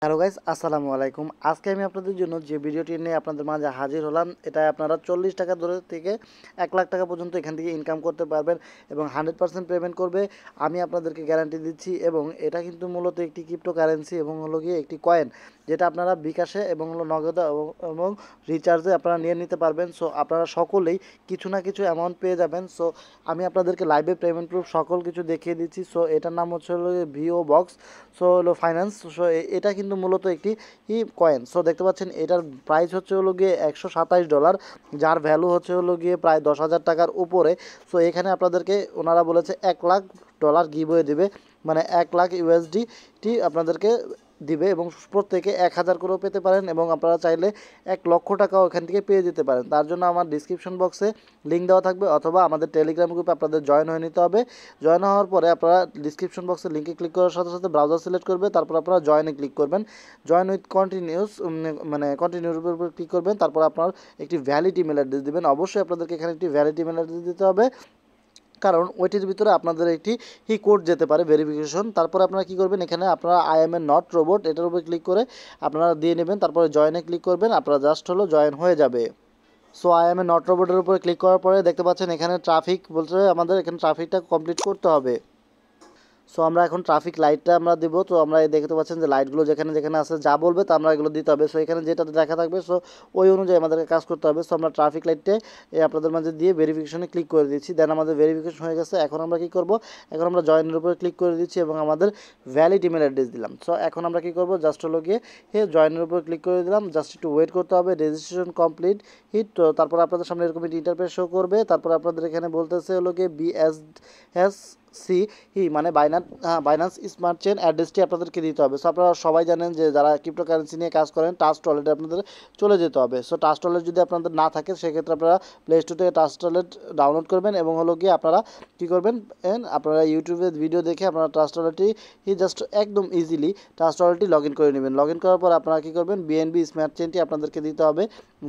Hello guys, আসসালামু আলাইকুম। আজকে আমি আপনাদের জন্য যে ভিডিওটি নিয়ে আপনাদের মাঝে হাজির হলাম, এটায় আপনারা 40 টাকা ধরে থেকে 1 লাখ টাকা পর্যন্ত এখান থেকে ইনকাম করতে পারবেন এবং 100% পেমেন্ট করবে, আমি আপনাদেরকে গ্যারান্টি দিচ্ছি। এবং এটা কিন্তু মূলত একটি ক্রিপ্টোকারেন্সি এবং হলো গিয়ে একটি কয়েন, যেটা আপনারা বিকাশে এবং হলো নগদে এবং রিচার্জে আপনারা নিয়ে নিতে পারবেন। সো আপনারা সকলেই কিছু না কিছু অ্যামাউন্ট পেয়ে যাবেন। সো আমি আপনাদেরকে লাইভে পেমেন্ট প্রুফ সকল কিছু দেখিয়ে দিচ্ছি। সো এটার নাম হচ্ছে হলো ভিও বক্স, সো হলো ফাইন্যান্স। সো এটা কিন্তু মূলত একটি কয়েন। সো দেখতে পাচ্ছেন এটার প্রাইস হচ্ছে হলো গিয়ে $127, যার ভ্যালু হচ্ছে হলো গিয়ে প্রায় 10,000 টাকার উপরে। সো এখানে আপনাদেরকে ওনারা বলেছে $1 লাখ গিভওয়ে দেবে, মানে 1 লাখ USDT আপনাদেরকে দিবে এবং প্রত্যেকে 1,000 করেও পেতে পারেন এবং আপনারা চাইলে 1 লক্ষ টাকাও এখান থেকে পেয়ে যেতে পারেন। তার জন্য আমার ডিসক্রিপশন বক্সে লিঙ্ক দেওয়া থাকবে, অথবা আমাদের টেলিগ্রাম গ্রুপে আপনাদের জয়েন হয়ে নিতে হবে। জয়েন হওয়ার পরে আপনারা ডিসক্রিপশন বক্সে লিঙ্কে ক্লিক করার সাথে সাথে ব্রাউজার সিলেক্ট করবে, তারপর আপনারা জয়েনে ক্লিক করবেন। জয়েন উইথ কন্টিনিউস মানে কন্টিনিউর উপর ক্লিক করবেন। তারপর আপনার একটি ভ্যালিড ইমেল অ্যাড্রেস দেবেন। অবশ্যই আপনাদেরকে এখানে একটি ভ্যালিড ইমেল অ্যাড্রেস দিতে হবে, কারণ ওইটির ভিতরে আপনাদের একটি কোড যেতে পারে ভেরিফিকেশন। তারপর আপনারা কী করবেন, এখানে আপনারা I M A not robot এটার উপরে ক্লিক করে আপনারা দিয়ে নেবেন। তারপরে জয়েনে ক্লিক করবেন, আপনারা জাস্ট হলো জয়েন হয়ে যাবে। So I M A not রোবটের উপরে ক্লিক করার পরে দেখতে পাচ্ছেন এখানে ট্রাফিক বলছে, আমাদের এখানে ট্রাফিকটা কমপ্লিট করতে হবে। সো আমরা এখন ট্রাফিক লাইটটা আমরা দেবো। তো আমরা দেখতে পাচ্ছেন যে লাইটগুলো যেখানে যেখানে আছে যা বলবে তা আমরা এগুলো দিতে হবে। সো এখানে যেটা দেখা থাকবে সো ওই অনুযায়ী আমাদেরকে কাজ করতে হবে। সো আমরা ট্রাফিক লাইটে আপনাদের মাঝে দিয়ে ভেরিফিকেশনে ক্লিক করে দিচ্ছি। দেন আমাদের ভেরিফিকেশন হয়ে গেছে। এখন আমরা কী করব, এখন আমরা জয়েনের উপরে ক্লিক করে দিচ্ছি এবং আমাদের ভ্যালিড ইমেল অ্যাড্রেস দিলাম। সো এখন আমরা কী করব, জাস্ট হলো গিয়ে জয়েনের উপরে ক্লিক করে দিলাম। জাস্ট একটু ওয়েট করতে হবে, রেজিস্ট্রেশন কমপ্লিট হিট। তো তারপর আপনাদের সামনে এরকম একটি ইন্টারফেস শো করবে। তারপর আপনাদের এখানে বলতেছে হলো গিয়ে মানে বাইন্যান্স স্মার্ট চেন অ্যাড্রেসটি আপনাদেরকে দিতে হবে। সো আপনারা সবাই জানেন যে যারা ক্রিপ্টোকারেন্সি নিয়ে কাজ করেন, ট্রাস্ট ওয়ালেটে আপনাদের চলে যেতে হবে। সো ট্রাস্ট ওয়ালেট যদি আপনাদের না থাকে, সেক্ষেত্রে আপনারা প্লে স্টোর থেকে ট্রাস্ট ওয়ালেট ডাউনলোড করবেন এবং হলো গিয়ে আপনারা কী করবেন, আপনারা ইউটিউবে ভিডিও দেখে আপনারা ট্রাস্ট ওয়ালেটটি জাস্ট একদম ইজিলি ট্রাস্ট ওয়ালেটটি লগ ইন করে নেবেন। লগ ইন করার পর আপনারা কী করবেন, বিএনবি স্মার্ট চেনটি আপনাদেরকে দিতে হবে।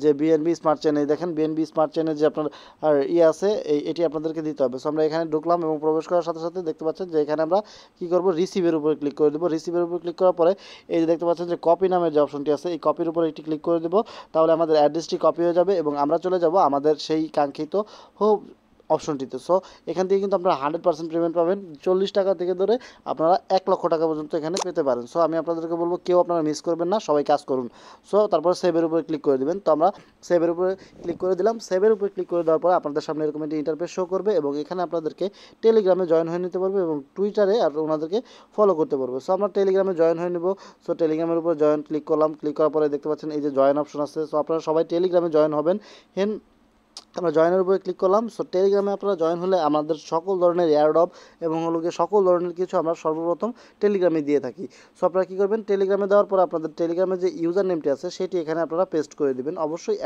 যে বিএনবি স্মার্ট চেন, এই দেখেন বিএনবি স্মার্ট চেনের যে আপনার আর আছে এটি আপনাদেরকে দিতে হবে। সো আমরা এখানে ঢুকলাম এবং প্রবেশ করার সাথে সাথে দেখতে পাচ্ছেন যে এখানে আমরা কী করব, রিসিভের উপরে ক্লিক করে দেবো। রিসিভের উপরে ক্লিক করার পরে এই যে দেখতে পাচ্ছেন যে কপি নামের যে অপশনটি আছে, এই কপির উপরে একটি ক্লিক করে দেবো। তাহলে আমাদের অ্যাড্রেসটি কপি হয়ে যাবে এবং আমরা চলে যাব আমাদের সেই কাঙ্ক্ষিত অপশনটিতে। সো এখান থেকে কিন্তু আপনারা 100% পেমেন্ট পাবেন। 40 টাকা থেকে ধরে আপনারা 1 লক্ষ টাকা পর্যন্ত এখানে পেতে পারেন। সো আমি আপনাদেরকে বলবো কেউ আপনারা মিস করবেন না, সবাই কাজ করুন। সো তারপর সেভের উপরে ক্লিক করে দেবেন। তো আমরা সেভের উপরে ক্লিক করে দিলাম। সেভের উপরে ক্লিক করে দেওয়ার পর আপনাদের সামনে এরকম একটি ইন্টারফেস শো করবে এবং এখানে আপনাদেরকে টেলিগ্রামে জয়েন হয়ে নিতে পারবে এবং টুইটারে আর ওনাদেরকে ফলো করতে পারবে। সো আমরা টেলিগ্রামে জয়েন হয়ে নেব। সো টেলিগ্রামের উপর জয়েন ক্লিক করলাম। ক্লিক করার পরে দেখতে পাচ্ছেন এই যে জয়েন অপশন আছে। সো আপনারা সবাই টেলিগ্রামে জয়েন হবেন। আমরা জয়েনের উপরে ক্লিক করলাম। সো টেলিগ্রামে আপনারা জয়েন হলে আমাদের সকল ধরনের এয়ারড্রপ এবং হলো গিয়ে সকল ধরনের কিছু আমরা সর্বপ্রথম টেলিগ্রামে দিয়ে থাকি। সো আপনারা কী করবেন, টেলিগ্রামে দেওয়ার পর আপনাদের টেলিগ্রামে যে ইউজার নেমটি আছে সেটি এখানে আপনারা পেস্ট করে দেবেন। অবশ্যই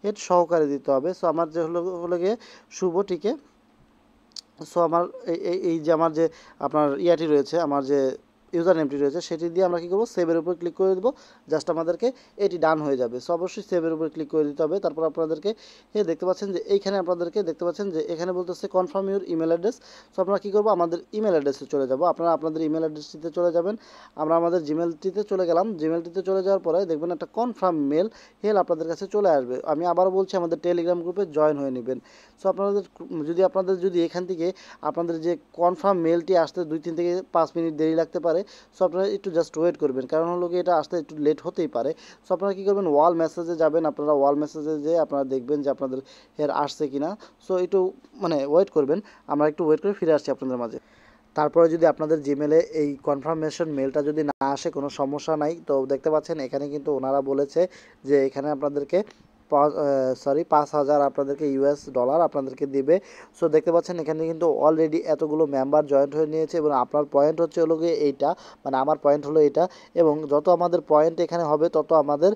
@ সহকারে দিতে হবে। সো আমার যে হলো গিয়ে শুভ টিকে। সো আমার এই যে আমার যে আপনার ইয়াটি রয়েছে, আমার যে ইউজার নেমটি রয়েছে সেটি দিয়ে আমরা কী করবো, সেভের উপর ক্লিক করে দেবো। জাস্ট আমাদেরকে এটি ডান হয়ে যাবে। সো অবশ্যই সেভের উপর ক্লিক করে দিতে হবে। তারপর আপনাদেরকে দেখতে পাচ্ছেন যে এইখানে আপনাদেরকে দেখতে পাচ্ছেন যে এখানে বলতেছে confirm your email address. So আমরা কী করবো, আমাদের ইমেল অ্যাড্রেসে চলে যাব। আপনারা আপনাদের ইমেল অ্যাড্রেসটিতে চলে যাবেন। আমরা আমাদের জিমেলটিতে চলে গেলাম। জিমেলটিতে চলে যাওয়ার পরে দেখবেন একটা কনফার্ম মেল আপনাদের কাছে চলে আসবে। আমি আবারও বলছি, আমাদের টেলিগ্রাম গ্রুপে জয়েন হয়ে নেবেন। সো আপনাদের যদি এখান থেকে আপনাদের যে কনফার্ম মেলটি আসতে 2-3 থেকে 5 মিনিট দেরি লাগতে পারে। সো আপনারা একটু জাস্ট ওয়েট করবেন, কারণ হলো কি এটা আসতে একটু লেট হতেই পারে। সো আপনারা কী করবেন, ওয়াল মেসেজে যাবেন। আপনারা ওয়াল মেসেজে যেয়ে আপনারা দেখবেন যে আপনাদের আসছে কিনা। সো একটু ওয়েট করবেন। আমরা একটু ওয়েট করে ফিরে আসছি আপনাদের মাঝে। তারপরে যদি আপনাদের জিমেলে এই কনফার্মেশন মেলটা যদি না আসে, কোনো সমস্যা নাই। তো দেখতে পাচ্ছেন এখানে কিন্তু ওনারা বলেছে যে এখানে আপনাদেরকে 5,000 আপনাদেরকে $US আপনাদেরকে দিবে। সো দেখতে পাচ্ছেন এখানে কিন্তু অলরেডি এতগুলো মেম্বার জয়েন্ট হয়ে নিয়েছে এবং আপনার পয়েন্ট হচ্ছে হলো গিয়ে এইটা, মানে আমার পয়েন্ট হলো এটা। এবং যত আমাদের পয়েন্ট এখানে হবে তত আমাদের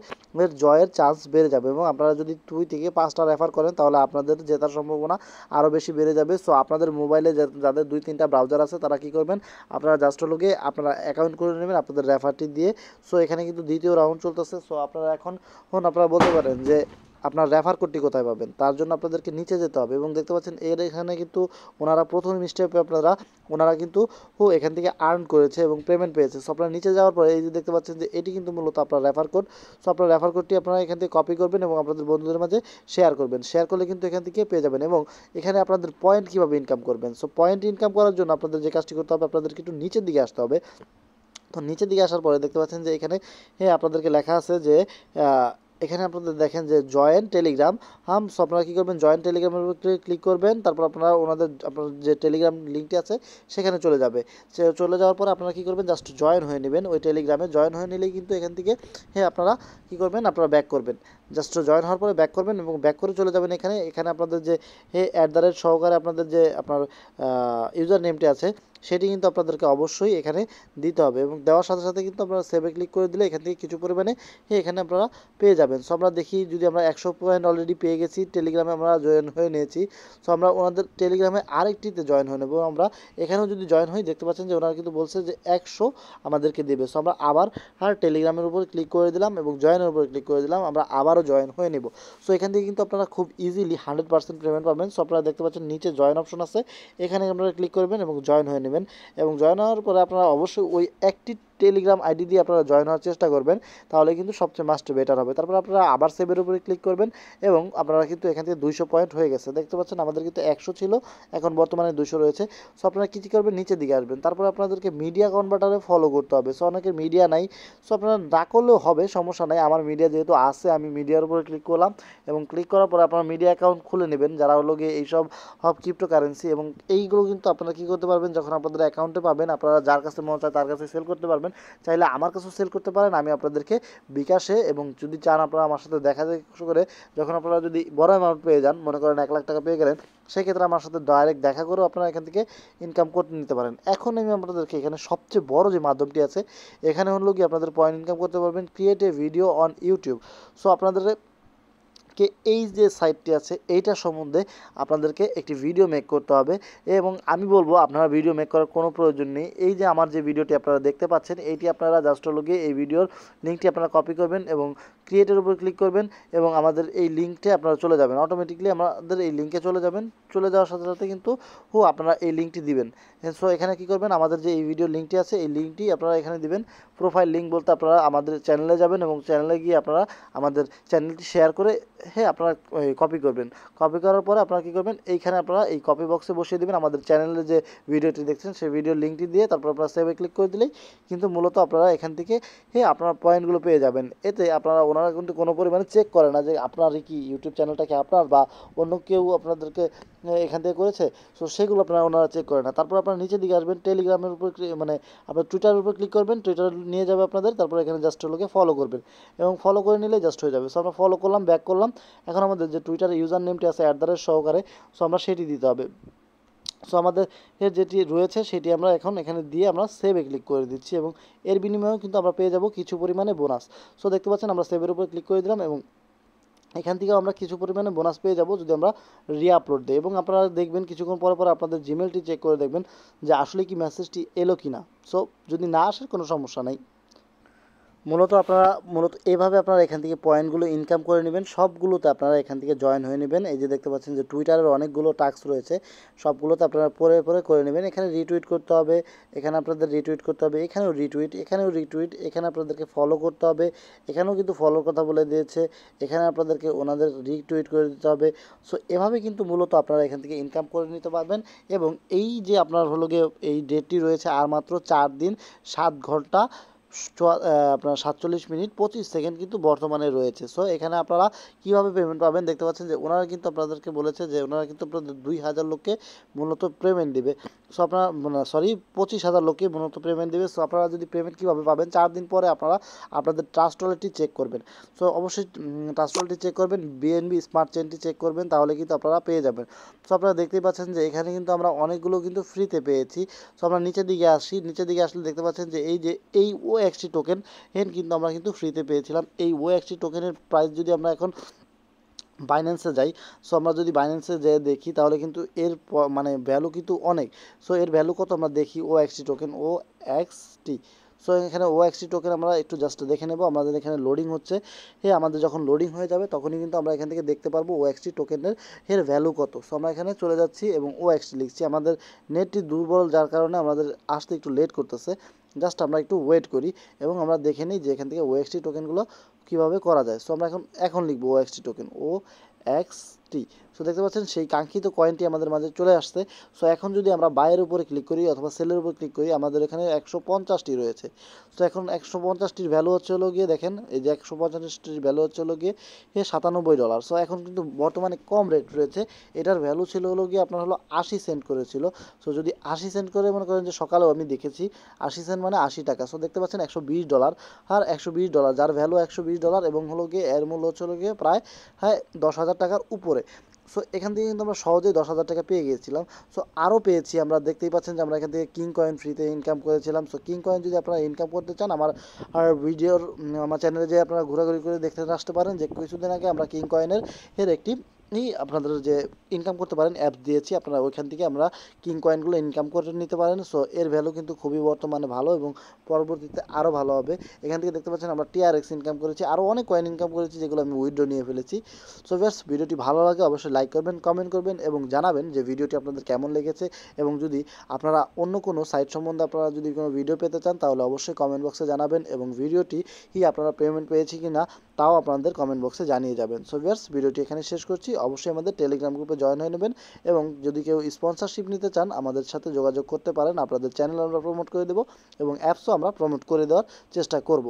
জয়ের চান্স বেড়ে যাবে এবং আপনারা যদি 2 থেকে 5টা রেফার করেন তাহলে আপনাদের জেতার সম্ভাবনা আরও বেশি বেড়ে যাবে। সো আপনাদের মোবাইলে যাদের 2-3টা ব্রাউজার আছে তারা কী করবেন, আপনারা জাস্ট হলো গিয়ে আপনারা অ্যাকাউন্ট করে নেবেন আপনাদের রেফারটি দিয়ে। সো এখানে কিন্তু দ্বিতীয় রাউন্ড চলতেছে। সো আপনারা আপনারা বলতে পারেন যে আপনার রেফার কোডটি কোথায় পাবেন, তার জন্য আপনাদেরকে নিচে যেতে হবে এবং দেখতে পাচ্ছেন এখানে কিন্তু ওনারা প্রথম স্টেপে ওনারা কিন্তু এখান থেকে আর্ন করেছে এবং পেমেন্ট পেয়েছে। সো আপনারা নিচে যাওয়ার পরে এই যে দেখতে পাচ্ছেন যে এটি কিন্তু মূলত আপনার রেফার কোড। সো আপনার রেফার কোডটি আপনারা এখান থেকে কপি করবেন এবং আপনাদের বন্ধুদের মাঝে শেয়ার করবেন। শেয়ার করলে কিন্তু এখান থেকে পেয়ে যাবেন এবং এখানে আপনাদের পয়েন্ট কীভাবে ইনকাম করবেন। সো পয়েন্ট ইনকাম করার জন্য আপনাদের যে কাজটি করতে হবে, আপনাদেরকে একটু নিচের দিকে আসতে হবে। তো নিচের দিকে আসার পরে দেখতে পাচ্ছেন যে এখানে আপনাদেরকে লেখা আছে যে এখানে আপনাদের দেখেন যে জয়েন টেলিগ্রাম। সো আপনারা কী করবেন, জয়েন টেলিগ্রামের উপরে ক্লিক করবেন। তারপর আপনারা আপনার যে টেলিগ্রাম লিঙ্কটি আছে সেখানে চলে যাবে। চলে যাওয়ার পর আপনারা কী করবেন, জাস্ট জয়েন হয়ে নেবেন ওই টেলিগ্রামে। জয়েন হয়ে নিলেই কিন্তু এখান থেকে আপনারা কী করবেন, আপনারা ব্যাক করবেন। জাস্ট জয়েন হওয়ার পরে ব্যাক করবেন এবং ব্যাক করে চলে যাবেন এখানে আপনাদের যে সহকারে আপনাদের যে আপনার ইউজার নেমটি আছে সেটি কিন্তু আপনাদেরকে অবশ্যই এখানে দিতে হবে এবং দেওয়ার সাথে সাথে কিন্তু আপনারা সেভে ক্লিক করে দিলে এখান থেকে কিছু পরিমাণে এখানে আপনারা পেয়ে যাবেন। সো আমরা দেখি, যদি আমরা 100 পয়েন্ট অলরেডি পেয়ে গেছি, টেলিগ্রামে আমরা জয়েন হয়ে নিয়েছি। সো আমরা ওনাদের টেলিগ্রামে আরেকটিতে জয়েন হয়ে নেব। আমরা এখানেও যদি জয়েন হই, দেখতে পাচ্ছেন যে ওনারা কিন্তু বলছে যে 100 আমাদেরকে দেবে। সো আমরা আবার টেলিগ্রামের উপর ক্লিক করে দিলাম এবং জয়েনের উপর ক্লিক করে দিলাম, আমরা আবারও জয়েন হয়ে নেব। সো এখান থেকে কিন্তু আপনারা খুব ইজিলি 100% পেমেন্ট পাবেন। সো আপনারা দেখতে পাচ্ছেন নিচে জয়েন অপশন আছে, এখানে আপনারা ক্লিক করবেন এবং জয়েন হয়ে নেবেন এবং জয়েন হওয়ার পরে আপনারা অবশ্যই ওই একটি টেলিগ্রাম আইডি দিয়ে আপনারা জয়েন হওয়ার চেষ্টা করবেন, তাহলে কিন্তু সবচেয়ে মাস্ট বেটার হবে। তারপর আপনারা আবার সেভের উপরে ক্লিক করবেন এবং আপনারা কিন্তু এখান থেকে 200 পয়েন্ট হয়ে গেছে। দেখতে পাচ্ছেন আমাদের কিন্তু 100 ছিল, এখন বর্তমানে 200 রয়েছে। সো আপনারা কী করবেন, নিচের দিকে আসবেন। তারপর আপনাদেরকে মিডিয়া কনভার্টারে ফলো করতে হবে। সো অনেকের মিডিয়া নাই, সো আপনারা না করলেও হবে, সমস্যা নাই। আমার মিডিয়া যেহেতু আছে, আমি মিডিয়ার উপরে ক্লিক করলাম এবং ক্লিক করার পরে আপনারা মিডিয়া অ্যাকাউন্ট খুলে নেবেন, যারা হলো গিয়ে এইসব ক্রিপ্টোকারেন্সি এবং এইগুলো কিন্তু আপনারা কী করতে পারবেন, যখন আপনাদের অ্যাকাউন্টে পাবেন আপনারা যার কাছে মনে চায় তার কাছে সেল করতে পারবেন। চাইলে আমার কাছেও সেল করতে পারেন, আমি আপনাদেরকে বিকাশে, এবং যদি চান আপনারা আমার সাথে দেখা করে যখন আপনারা যদি বড় অ্যামাউন্ট পেয়ে যান, মনে করেন 1 লাখ টাকা পেয়ে গেলেন, সেক্ষেত্রে আমার সাথে ডাইরেক্ট দেখা করেও আপনারা এখান থেকে ইনকাম করতে নিতে পারেন। এখন আমি আপনাদেরকে এখানে সবচেয়ে বড় যে মাধ্যমটি আছে, এখানে হলো কি আপনাদের পয়েন্ট ইনকাম করতে পারবেন, create a video on YouTube. So আপনাদের এই যে সাইটটি আছে এইটার সম্বন্ধে আপনাদেরকে একটি ভিডিও মেক করতে হবে এবং আমি বলবো আপনারা ভিডিও মেক করার কোনো প্রয়োজন নেই। এই যে আমার যে ভিডিওটি আপনারা দেখতে পাচ্ছেন, এইটি আপনারা জাস্ট হলো গিয়ে এই ভিডিওর লিঙ্কটি আপনারা কপি করবেন এবং ক্রিয়েটের উপর ক্লিক করবেন এবং আমাদের এই লিঙ্কটে আপনারা চলে যাবেন। অটোমেটিকলি আমাদের এই লিঙ্কে চলে যাবেন। চলে যাওয়ার সাথে সাথে কিন্তু আপনারা এই লিঙ্কটি দিবেন। সো এখানে কী করবেন, আমাদের যে এই ভিডিওর লিঙ্কটি আছে এই লিঙ্কটি আপনারা এখানে দিবেন। প্রোফাইল লিঙ্ক বলতে আপনারা আমাদের চ্যানেলে যাবেন এবং চ্যানেলে গিয়ে আপনারা আমাদের চ্যানেলটি শেয়ার করে আপনারা কপি করবেন। কপি করার পরে আপনারা কী করবেন, এইখানে আপনারা এই কপি বক্সে বসিয়ে দেবেন আমাদের চ্যানেলে যে ভিডিওটি দেখছেন সেই ভিডিওর লিঙ্কটি দিয়ে, তারপর আপনারা সেভে ক্লিক করে দিলেই কিন্তু মূলত আপনারা এখান থেকে আপনার পয়েন্টগুলো পেয়ে যাবেন। এতে আপনারা ওনারা কিন্তু কোনো পরিমাণে চেক করে না যে আপনার কি ইউটিউব চ্যানেলটাকে আপনার বা অন্য কেউ আপনাদেরকে এখান থেকে করেছে। সো সেগুলো ওনারা চেক করে না। তারপর আপনারা নিচের দিকে আসবেন, টেলিগ্রামের উপর মানে আপনার টুইটারের উপর ক্লিক করবেন, টুইটার নিয়ে যাবে আপনাদের। তারপর এখানে জাস্ট হলো ফলো করবেন এবং ফলো করে নিলে জাস্ট হয়ে যাবে। সো আমরা ফলো করলাম, ব্যাক করলাম। এখন আমাদের যে টুইটার ইউজার নেমটি আছে @সহকারে, সো আমরা সেটি দিতে হবে। সো আমাদের যেটি রয়েছে সেটি আমরা এখন এখানে দিয়ে আমরা সেভে ক্লিক করে দিচ্ছি এবং এর বিনিময়েও কিন্তু আমরা পেয়ে যাব কিছু পরিমাণে বোনাস। সো দেখতে পাচ্ছেন আমরা সেভের উপর ক্লিক করে দিলাম এবং এখান থেকেও আমরা কিছু পরিমাণে বোনাস পেয়ে যাব যদি আমরা রিআপলোড দিই। এবং আপনারা দেখবেন কিছুক্ষণ পর পর আপনাদের জিমেলটি চেক করে দেখবেন যে আসলে কি মেসেজটি এলো কি না। সো যদি না আসে কোনো সমস্যা নেই। মূলত এইভাবে আপনারা এখান থেকে পয়েন্টগুলো ইনকাম করে নেবেন। সবগুলোতে আপনারা এখান থেকে জয়েন হয়ে নেবেন। এই যে দেখতে পাচ্ছেন যে টুইটারের অনেকগুলো টাস্ক রয়েছে, সবগুলোতে আপনারা পরে করে নেবেন। এখানে রিটুইট করতে হবে, এখানে আপনাদের রিটুইট করতে হবে, এখানেও রিটুইট, এখানে আপনাদেরকে ফলো করতে হবে, এখানেও কিন্তু ফলোর কথা বলে দিয়েছে, এখানে আপনাদেরকে ওনাদের রিটুইট করে দিতে হবে। সো এভাবে কিন্তু মূলত আপনারা এখান থেকে ইনকাম করে নিতে পারবেন। এবং এই যে আপনার হলো গিয়ে এই ডেটটি রয়েছে আর মাত্র 4 দিন 7 ঘন্টা আপনার 47 মিনিট 25 সেকেন্ড কিন্তু বর্তমানে রয়েছে। সো এখানে আপনারা কীভাবে পেমেন্ট পাবেন, দেখতে পাচ্ছেন যে ওনারা কিন্তু আপনাদেরকে বলেছে যে ওনারা কিন্তু আপনাদের 2000 লোককে মূলত পেমেন্ট দিবে। সো আপনারা 25,000 লোককে মূলত পেমেন্ট দেবে। সো আপনারা যদি পেমেন্ট কীভাবে পাবেন, 4 দিন পরে আপনারা আপনাদের ট্রাস্ট ওয়ালেটটি চেক করবেন। সো অবশ্যই ট্রাস্ট ওয়ালেটটি চেক করবেন, বিএনবি স্মার্ট চেনটি চেক করবেন, তাহলে কিন্তু আপনারা পেয়ে যাবেন। সো আপনারা দেখতেই পাচ্ছেন যে এখানে কিন্তু আমরা অনেকগুলো কিন্তু ফ্রিতে পেয়েছি। সো আমরা নিচের দিকে আসলে দেখতে পাচ্ছেন যে এই OXT টোকেন কিন্তু আমরা কিন্তু ফ্রিতে পেয়েছিলাম। এই OXT টোকেনের প্রাইস যদি আমরা এখন বাইন্যান্সে যাই, সো আমরা যদি বাইন্যান্সে যেয়ে দেখি তাহলে কিন্তু এর ভ্যালু কিন্তু অনেক। সো এর ভ্যালু কত আমরা দেখি, OXT টোকেন OXT। সো এখানে ওএক্সটি টোকেন আমরা একটু জাস্ট দেখে নেব, আমাদের এখানে লোডিং হচ্ছে। হ্যাঁ, আমাদের যখন লোডিং হয়ে যাবে তখনই কিন্তু আমরা এখান থেকে দেখতে পারবো ওএক্সটি টোকেনের এর ভ্যালু কত। সো আমরা এখানে চলে যাচ্ছি এবং ওএক্সটি লিখছি। আমাদের নেটটি দুর্বল যার কারণে আমাদের আসতে একটু লেট করতেছে, জাস্ট আমরা একটু ওয়েট করি এবং আমরা দেখে নিই যে এখান থেকে ওএক্সটি টোকেনগুলো কীভাবে করা যায়। সো আমরা এখন লিখবো ওএক্সটি টোকেন, OXT। সো দেখতে পাচ্ছেন সেই কাঙ্ক্ষিত কয়েনটি আমাদের মাঝে চলে আসছে। সো এখন যদি আমরা বাইয়ের উপরে ক্লিক করি অথবা সেলের উপর ক্লিক করি, আমাদের এখানে 150টি রয়েছে। তো এখন 150টির ভ্যালু হচ্ছে হলো গিয়ে, দেখেন এই যে 150টির ভ্যালু হচ্ছে হলো গিয়ে $97। সো এখন কিন্তু বর্তমানে কম রেট রয়েছে। এটার ভ্যালু ছিল হলো গিয়ে আপনার হলো 80 সেন্ট করেছিল। সো যদি 80 সেন্ট করে মনে করেন যে সকালেও আমি দেখেছি 80 সেন্ট মানে 80 টাকা। সো দেখতে পাচ্ছেন $120 আর $120, যার ভ্যালু $120 এবং হলো গিয়ে এর মূল্য হচ্ছে হলো গিয়ে প্রায় 10,000 টাকার উপরে। সো এখান থেকে কিন্তু আমরা সহজেই 10,000 টাকা পেয়ে গিয়েছিলাম। সো আরও পেয়েছি, আমরা দেখতেই পাচ্ছেন যে আমরা এখান থেকে কিং কয়েন ফ্রিতে ইনকাম করেছিলাম। সো কিং কয়েন যদি আপনারা ইনকাম করতে চান, আমার আমার চ্যানেলে যে আপনারা ঘোরাঘুরি করে দেখতে আসতে পারেন যে কিছুদিন আগে আমরা কিং কয়েনের একটি আপনাদের যে ইনকাম করতে পারেন অ্যাপ দিয়েছি, আপনারা ওইখান থেকে আমরা কিং কয়েনগুলো ইনকাম করে নিতে পারেন। সো এর ভ্যালু কিন্তু খুবই বর্তমানে ভালো এবং পরবর্তীতে আরও ভালো হবে। এখান থেকে দেখতে পাচ্ছেন আমরা TRX ইনকাম করেছি, আরও অনেক কয়েন ইনকাম করেছি যেগুলো আমি উইথড্র নিয়ে ফেলেছি। সো ভিউয়ার্স, ভিডিওটি ভালো লাগে অবশ্যই লাইক করবেন, কমেন্ট করবেন এবং জানাবেন যে ভিডিওটি আপনাদের কেমন লেগেছে। এবং যদি আপনারা অন্য কোনো সাইট সম্বন্ধে আপনারা যদি কোনো ভিডিও পেতে চান তাহলে অবশ্যই কমেন্ট বক্সে জানাবেন এবং ভিডিওটি আপনারা পেমেন্ট পেয়েছি কি না তাও আপনাদের কমেন্ট বক্সে জানিয়ে যাবেন। সো ভিউয়ার্স, ভিডিওটি এখানে শেষ করছি। অবশ্যই আমাদের টেলিগ্রাম গ্রুপে জয়েন হয়ে নেবেন এবং যদি কেউ স্পন্সরশিপ নিতে চান আমাদের সাথে যোগাযোগ করতে পারেন। আপনাদের চ্যানেল আমরা প্রমোট করে দেবো এবং অ্যাপসও আমরা প্রমোট করে দেওয়ার চেষ্টা করব।